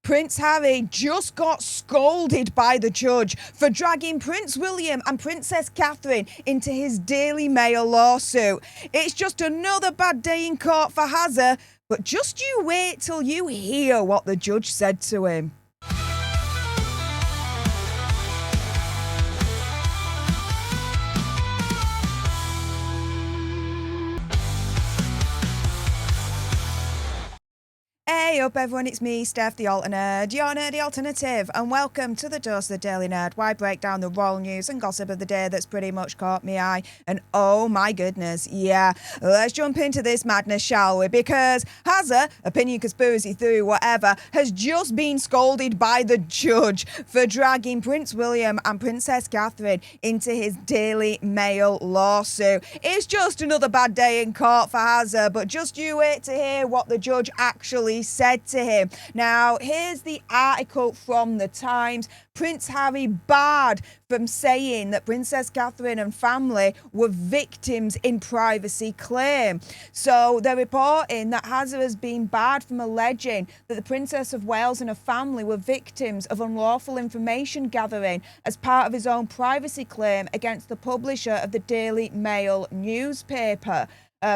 Prince Harry just got scolded by the judge for dragging Prince William and Princess Catherine into his Daily Mail lawsuit. It's just another bad day in court for Hazza, but just you wait till you hear what the judge said to him. Hey up everyone, it's me, Stef The Alter Nerd, your nerdy alternative, and welcome to the Dose of the Daily Nerd, where I break down the royal news and gossip of the day that's pretty much caught me eye. And oh my goodness, yeah, let's jump into this madness, shall we? Because Hazza, opinion, conspiracy theory, whatever, has just been scolded by the judge for dragging Prince William and Princess Catherine into his Daily Mail lawsuit. It's just another bad day in court for Hazza, but just you wait to hear what the judge actually said to him. Now, here's the article from the Times. Prince Harry barred from saying that Princess Catherine and family were victims in privacy claim. So they're reporting that Hazza has been barred from alleging that the Princess of Wales and her family were victims of unlawful information gathering as part of his own privacy claim against the publisher of the Daily Mail newspaper.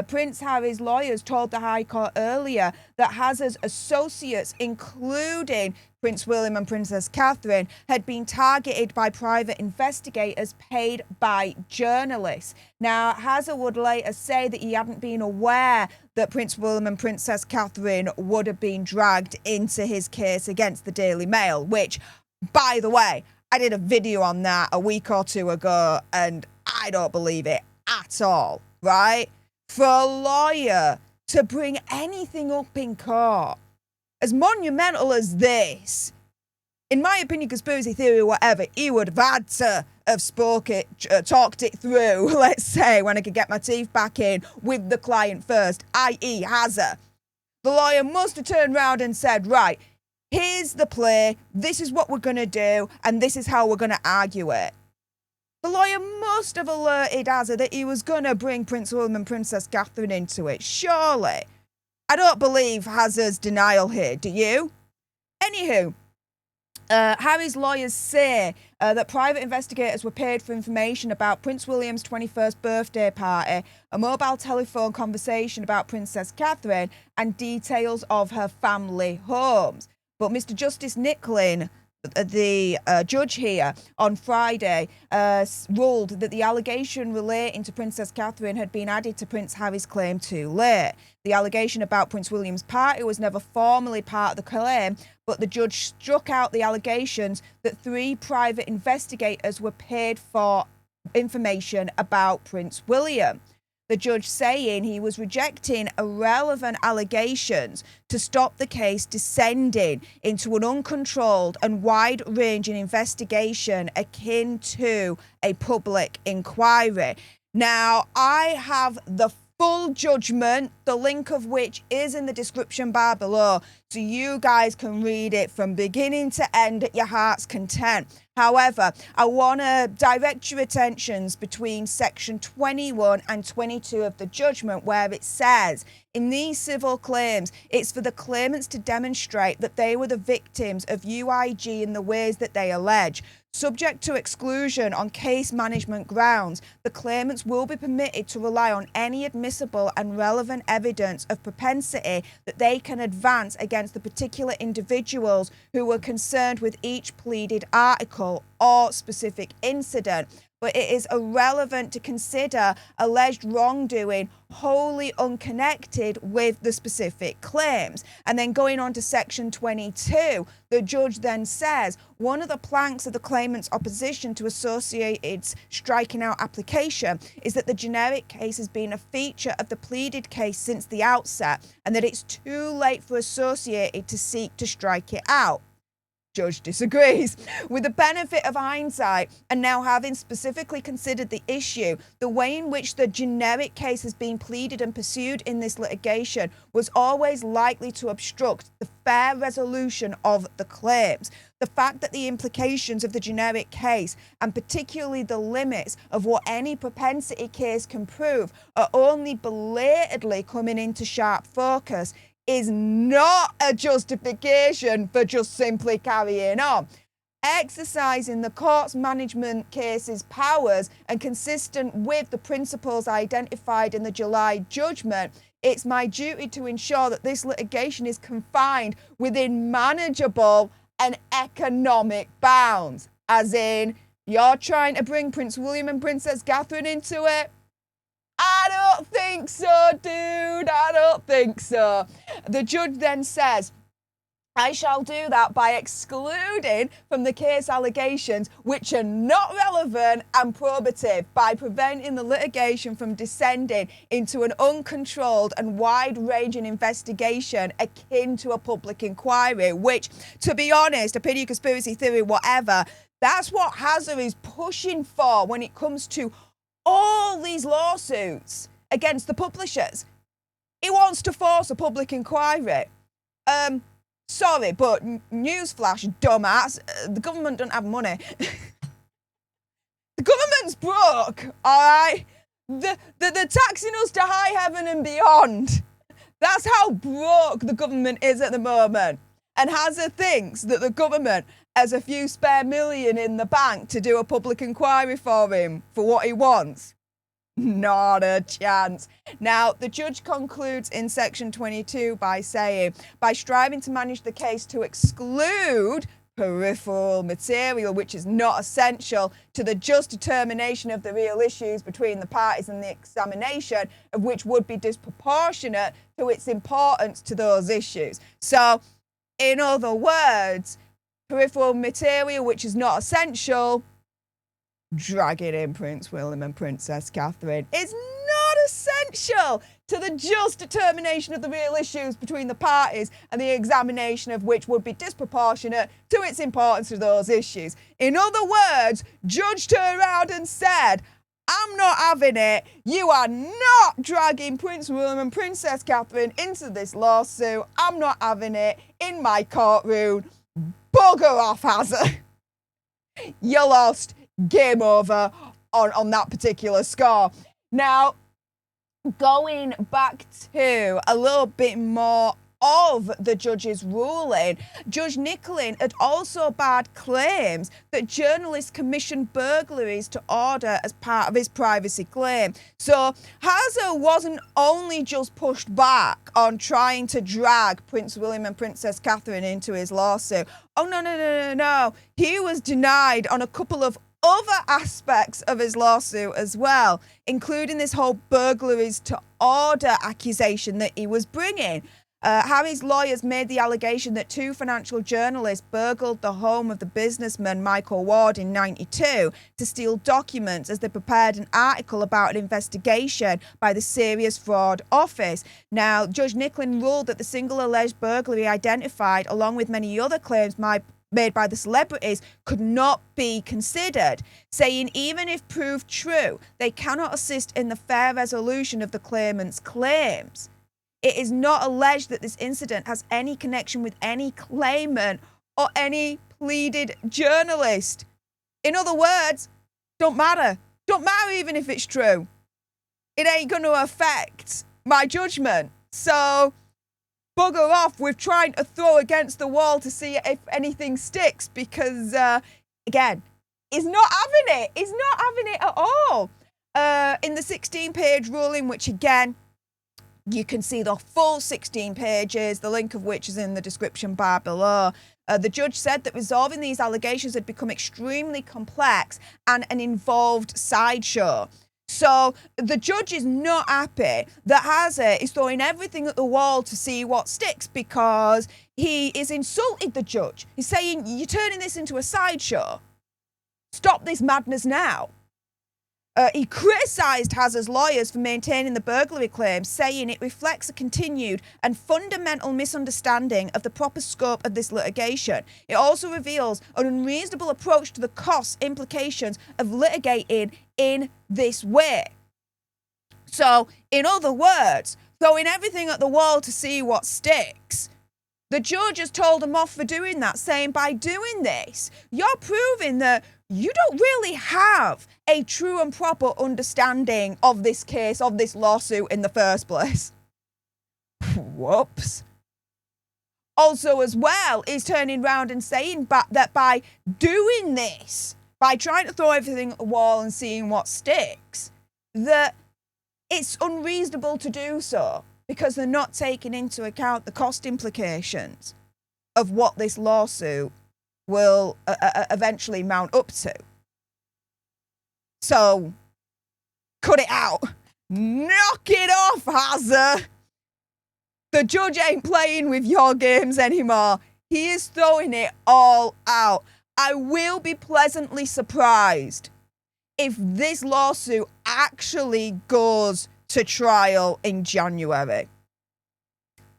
Prince Harry's lawyers told the High Court earlier that Hazza's associates, including Prince William and Princess Catherine, had been targeted by private investigators paid by journalists. Now, Hazza would later say that he hadn't been aware that Prince William and Princess Catherine would have been dragged into his case against the Daily Mail, which, by the way, I did a video on that a week or two ago, and I don't believe it at all, right? For a lawyer to bring anything up in court as monumental as this, in my opinion, conspiracy theory or whatever, he would have had to have talked it through, let's say, when I could get my teeth back in with the client first, i.e. Hazza. The lawyer must have turned around and said, right, here's the play, this is what we're going to do, and this is how we're going to argue it. The lawyer must have alerted Hazza that he was going to bring Prince William and Princess Catherine into it, surely. I don't believe Hazza's denial here, do you? Anywho, Harry's lawyers say that private investigators were paid for information about Prince William's 21st birthday party, a mobile telephone conversation about Princess Catherine, and details of her family homes. But Mr. Justice Nicklin, the judge here on Friday, ruled that the allegation relating to Princess Catherine had been added to Prince Harry's claim too late. The allegation about Prince William's party was never formally part of the claim, but the judge struck out the allegations that 3 private investigators were paid for information about Prince William. The judge saying he was rejecting irrelevant allegations to stop the case descending into an uncontrolled and wide-ranging investigation akin to a public inquiry. Now, I have the full judgment, the link of which is in the description bar below, so you guys can read it from beginning to end at your heart's content. However, I want to direct your attentions between section 21 and 22 of the judgment, where it says, in these civil claims, it's for the claimants to demonstrate that they were the victims of UIG in the ways that they allege. Subject to exclusion on case management grounds, the claimants will be permitted to rely on any admissible and relevant evidence of propensity that they can advance against the particular individuals who were concerned with each pleaded article or specific incident. But it is irrelevant to consider alleged wrongdoing wholly unconnected with the specific claims. And then going on to section 22, the judge then says, one of the planks of the claimant's opposition to Associated's striking out application is that the generic case has been a feature of the pleaded case since the outset, and that it's too late for Associated to seek to strike it out. Judge disagrees. With the benefit of hindsight, and now having specifically considered the issue, the way in which the generic case has been pleaded and pursued in this litigation was always likely to obstruct the fair resolution of the claims. The fact that the implications of the generic case, and particularly the limits of what any propensity case can prove, are only belatedly coming into sharp focus is not a justification for just simply carrying on. Exercising the court's management case's powers and consistent with the principles identified in the July judgment, it's my duty to ensure that this litigation is confined within manageable and economic bounds. As in, you're trying to bring Prince William and Princess Catherine into it? I don't think so, dude. I don't think so. The judge then says, I shall do that by excluding from the case allegations which are not relevant and probative, by preventing the litigation from descending into an uncontrolled and wide-ranging investigation akin to a public inquiry, which, to be honest, opinion, conspiracy theory, whatever, that's what Hazza is pushing for when it comes to all these lawsuits against the publishers. He wants to force a public inquiry. Sorry, but newsflash, dumbass, the government don't have money. The government's broke, all right? They're taxing us to high heaven and beyond. That's how broke the government is at the moment. And Hazza thinks that the government has a few spare million in the bank to do a public inquiry for him for what he wants. Not a chance. Now, the judge concludes in section 22 by saying, by striving to manage the case to exclude peripheral material which is not essential to the just determination of the real issues between the parties and the examination of which would be disproportionate to its importance to those issues. So, in other words, peripheral material which is not essential, dragging in Prince William and Princess Catherine, is not essential to the just determination of the real issues between the parties and the examination of which would be disproportionate to its importance to those issues. In other words, Judge turned around and said, I'm not having it. You are not dragging Prince William and Princess Catherine into this lawsuit. I'm not having it in my courtroom. Bugger off, Hazza. You lost. Game over on that particular score. Now, going back to a little bit more of the judge's ruling, Judge Nicklin had also barred claims that journalists commissioned burglaries to order as part of his privacy claim. So Hazza wasn't only just pushed back on trying to drag Prince William and Princess Catherine into his lawsuit. Oh, no. He was denied on a couple of other aspects of his lawsuit as well, including this whole burglaries to order accusation that he was bringing. Harry's lawyers made the allegation that two financial journalists burgled the home of the businessman Michael Ward in '92 to steal documents as they prepared an article about an investigation by the Serious Fraud Office. Now, Judge Nicklin ruled that the single alleged burglary identified, along with many other claims made by the celebrities, could not be considered, saying even if proved true, they cannot assist in the fair resolution of the claimant's claims. It is not alleged that this incident has any connection with any claimant or any pleaded journalist. In other words, don't matter. Don't matter even if it's true. It ain't going to affect my judgment. So bugger off with trying to throw against the wall to see if anything sticks, because, again, he's not having it. He's not having it at all. In the 16-page ruling, which, again, you can see the full 16 pages, the link of which is in the description bar below. The judge said that resolving these allegations had become extremely complex and an involved sideshow. So the judge is not happy that Hazza is throwing everything at the wall to see what sticks, because he is insulted the judge. He's saying, you're turning this into a sideshow. Stop this madness now. He criticised Hazza's lawyers for maintaining the burglary claim, saying it reflects a continued and fundamental misunderstanding of the proper scope of this litigation. It also reveals an unreasonable approach to the cost implications of litigating in this way. So, in other words, throwing everything at the wall to see what sticks. The judge has told him off for doing that, saying by doing this, you're proving that you don't really have a true and proper understanding of this case, of this lawsuit in the first place. Whoops. also as well is turning around and saying that by doing this, by trying to throw everything at the wall and seeing what sticks, that it's unreasonable to do so because they're not taking into account the cost implications of what this lawsuit will eventually mount up to. So, cut it out. Knock it off, Hazza. The judge ain't playing with your games anymore. He is throwing it all out. I will be pleasantly surprised if this lawsuit actually goes to trial in January.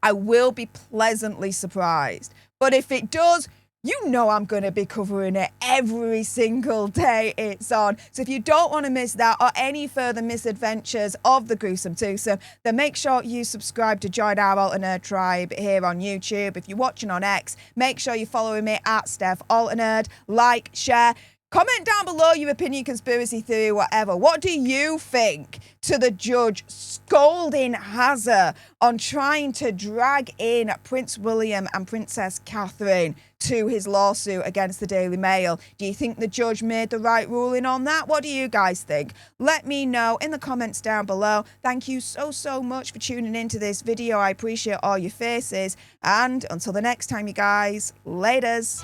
I will be pleasantly surprised. But if it does, you know I'm going to be covering it every single day it's on. So if you don't want to miss that or any further misadventures of the gruesome twosome, then make sure you subscribe to join our Alter Nerd tribe here on YouTube. If you're watching on X, make sure you're following me at Stef Alter Nerd. Like, share. Comment down below your opinion, conspiracy theory, whatever. What do you think to the judge scolding Hazza on trying to drag in Prince William and Princess Catherine to his lawsuit against the Daily Mail? Do you think the judge made the right ruling on that? What do you guys think? Let me know in the comments down below. Thank you so much for tuning into this video. I appreciate all your faces. And until the next time, you guys, laters.